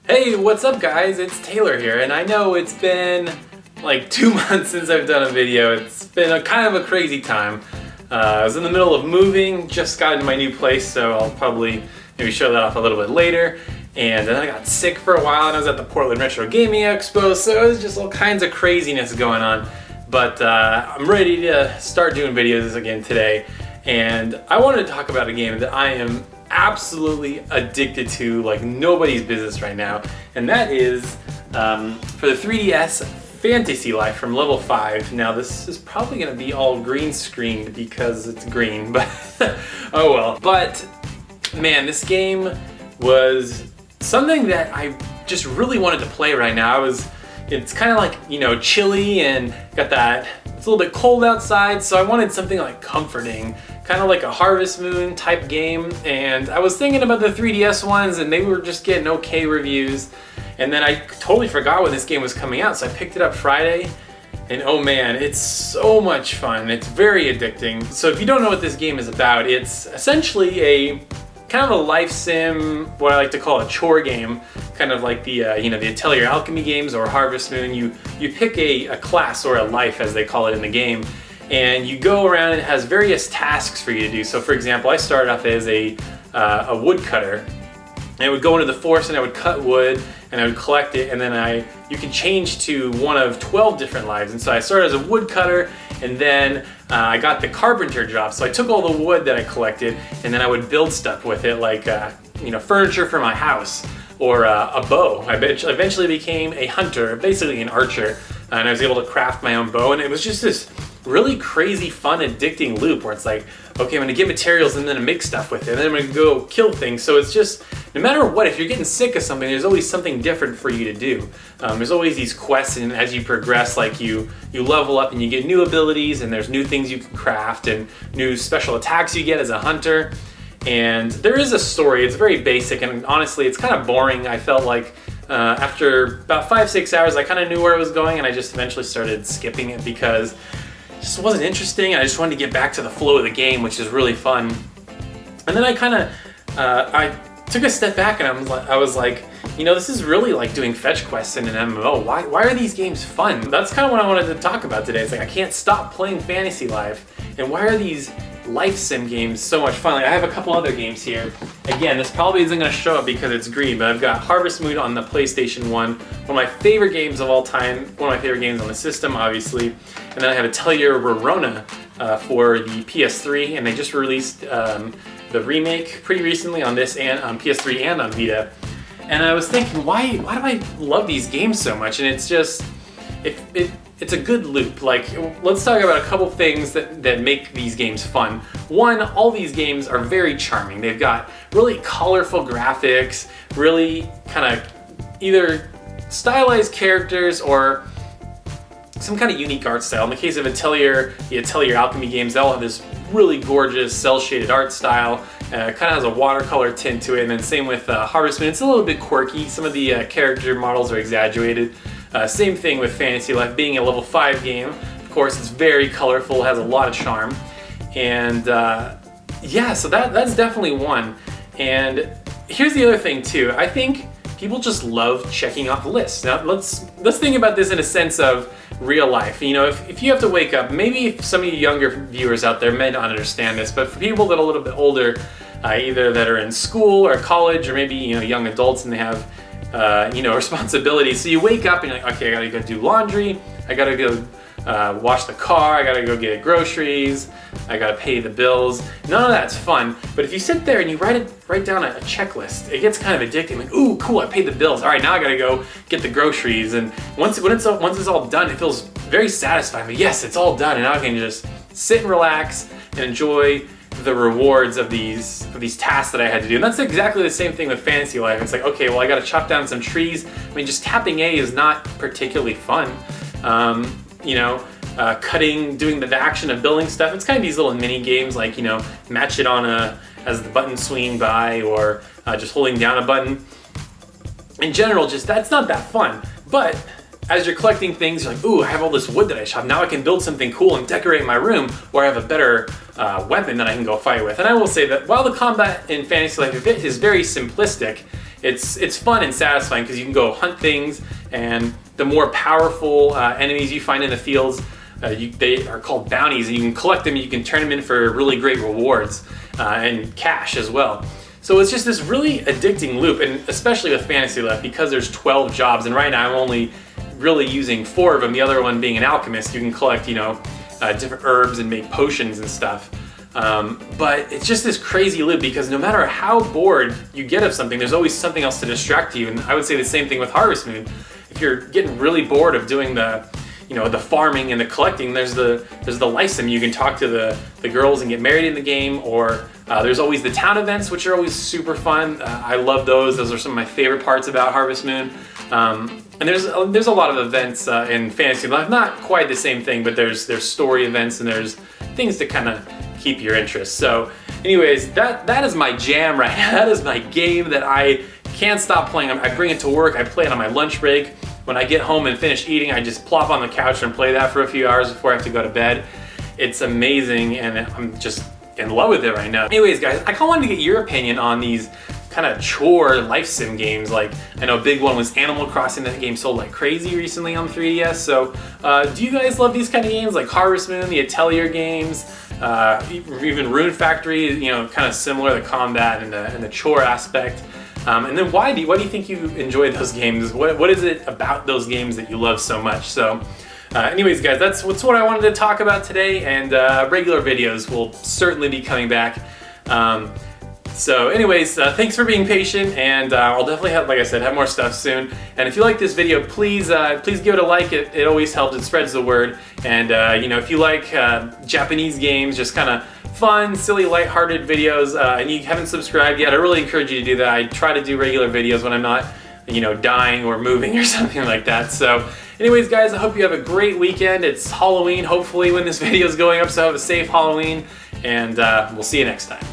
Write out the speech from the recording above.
Hey, what's up guys? It's Taylor here, and I know it's been like 2 months since I've done a video. It's been a kind of a crazy time. I was in the middle of moving, just got into my new place, so I'll probably maybe show that off a little bit later. And then I got sick for a while, and I was at the Portland Retro Gaming Expo, so it was just all kinds of craziness going on. But I'm ready to start doing videos again today, and I wanted to talk about a game that I am absolutely addicted to like nobody's business right now, and that is for the 3DS Fantasy Life from Level 5. Now this is probably going to be all green screened because it's green, but oh well. But man, this game was something that I just really wanted to play right now. It's kind of like, you know, chilly and got that, it's a little bit cold outside, so I wanted something like comforting, kind of like a Harvest Moon type game. And I was thinking about the 3DS ones, and they were just getting okay reviews. And then I totally forgot when this game was coming out, so I picked it up Friday. And oh man, it's so much fun. It's very addicting. So if you don't know what this game is about, it's essentially a kind of a life sim, what I like to call a chore game, kind of like the you know, the Atelier Alchemy games or Harvest Moon. You pick a class or a life, as they call it in the game, and you go around and it has various tasks for you to do. So for example, I started off as a woodcutter. And I would go into the forest and I would cut wood and I would collect it, and then you can change to one of 12 different lives. And so I started as a woodcutter, and then I got the carpenter job. So I took all the wood that I collected and then I would build stuff with it, like you know, furniture for my house or a bow. I eventually became a hunter, basically an archer, and I was able to craft my own bow. And it was just this really crazy, fun, addicting loop where it's like, okay, I'm gonna get materials and then make stuff with it, and then I'm gonna go kill things. So it's just, no matter what, if you're getting sick of something, there's always something different for you to do. There's always these quests, and as you progress, like you level up and you get new abilities, and there's new things you can craft and new special attacks you get as a hunter. And there is a story. It's very basic, and honestly, it's kind of boring. I felt like after about 5-6 hours, I kind of knew where it was going, and I just eventually started skipping it because it just wasn't interesting. I just wanted to get back to the flow of the game, which is really fun. And then I kind of I took a step back, and I was like, you know, this is really like doing fetch quests in an MMO. Why are these games fun? That's kind of what I wanted to talk about today. It's like, I can't stop playing Fantasy Life, and why are these life sim games so much fun? Like, I have a couple other games here. Again, this probably isn't going to show up because it's green, but I've got Harvest Moon on the PlayStation 1, one of my favorite games of all time, one of my favorite games on the system, obviously. And then I have Atelier Rorona for the PS3, and they just released the remake pretty recently on this and on PS3 and on Vita. And I was thinking, why do I love these games so much? And it's just, it's a good loop. Like, let's talk about a couple things that make these games fun. One, all these games are very charming. They've got really colorful graphics, really kind of either stylized characters or some kind of unique art style. In the case of Atelier, the Atelier Alchemy games, they all have this really gorgeous cel-shaded art style. Kind of has a watercolor tint to it. And then same with Harvest Moon. It's a little bit quirky. Some of the character models are exaggerated. Same thing with Fantasy Life, being a level 5 game. Of course, it's very colorful, has a lot of charm. And yeah, so that's definitely one. And here's the other thing too. I think people just love checking off lists. Now let's think about this in a sense of real life. You know, if you have to wake up, maybe some of you younger viewers out there may not understand this, but for people that are a little bit older, either that are in school or college, or maybe, you know, young adults, and they have you know, responsibilities. So you wake up and you're like, okay, I gotta go do laundry, I gotta go wash the car, I gotta go get groceries, I gotta pay the bills. None of that's fun. But if you sit there and you write down a checklist, it gets kind of addicting. Like, ooh, cool, I paid the bills. All right, now I gotta go get the groceries. And once it's all done, it feels very satisfying. But yes, it's all done, and now I can just sit and relax and enjoy the rewards of these tasks that I had to do. And that's exactly the same thing with Fantasy Life. It's like, okay, well, I gotta chop down some trees. I mean, just tapping A is not particularly fun. You know, doing the action of building stuff. It's kind of these little mini games, like, you know, match it on as the button swinging by, or just holding down a button. In general, just that's not that fun. But as you're collecting things, you're like, ooh, I have all this wood that I chopped. Now I can build something cool and decorate my room, or I have a better weapon that I can go fight with. And I will say that while the combat in Fantasy Life is very simplistic, it's fun and satisfying because you can go hunt things, and the more powerful enemies you find in the fields, they are called bounties, and you can collect them, you can turn them in for really great rewards and cash as well. So it's just this really addicting loop, and especially with Fantasy Life, because there's 12 jobs, and right now I'm only really using 4 of them, the other one being an alchemist. You can collect, different herbs and make potions and stuff. But it's just this crazy loop because no matter how bored you get of something, there's always something else to distract you. And I would say the same thing with Harvest Moon. If you're getting really bored of doing the farming and the collecting, there's the Lysum. You can talk to the girls and get married in the game, or there's always the town events, which are always super fun. I love those. Those are some of my favorite parts about Harvest Moon. And there's a lot of events in Fantasy Life. Not quite the same thing, but there's story events and there's things to kind of keep your interest. So anyways, that is my jam right now. That is my game that I can't stop playing. I bring it to work, I play it on my lunch break. When I get home and finish eating, I just plop on the couch and play that for a few hours before I have to go to bed. It's amazing, and I'm just in love with it right now. Anyways, guys, I kind of wanted to get your opinion on these kind of chore life sim games. Like, I know a big one was Animal Crossing. That game sold like crazy recently on 3DS. So do you guys love these kind of games like Harvest Moon, the Atelier games, even Rune Factory, kind of similar, the combat and the chore aspect? And then why do you think you enjoy those games? What is it about those games that you love so much? So anyways, guys, that's what I wanted to talk about today, and regular videos will certainly be coming back. So anyways, thanks for being patient, and I'll definitely have, like I said, have more stuff soon. And if you like this video, please give it a like. It always helps. It spreads the word. And if you like Japanese games, just kind of fun, silly, lighthearted videos, and you haven't subscribed yet, I really encourage you to do that. I try to do regular videos when I'm not, dying or moving or something like that. So anyways, guys, I hope you have a great weekend. It's Halloween, hopefully, when this video is going up, so have a safe Halloween, and we'll see you next time.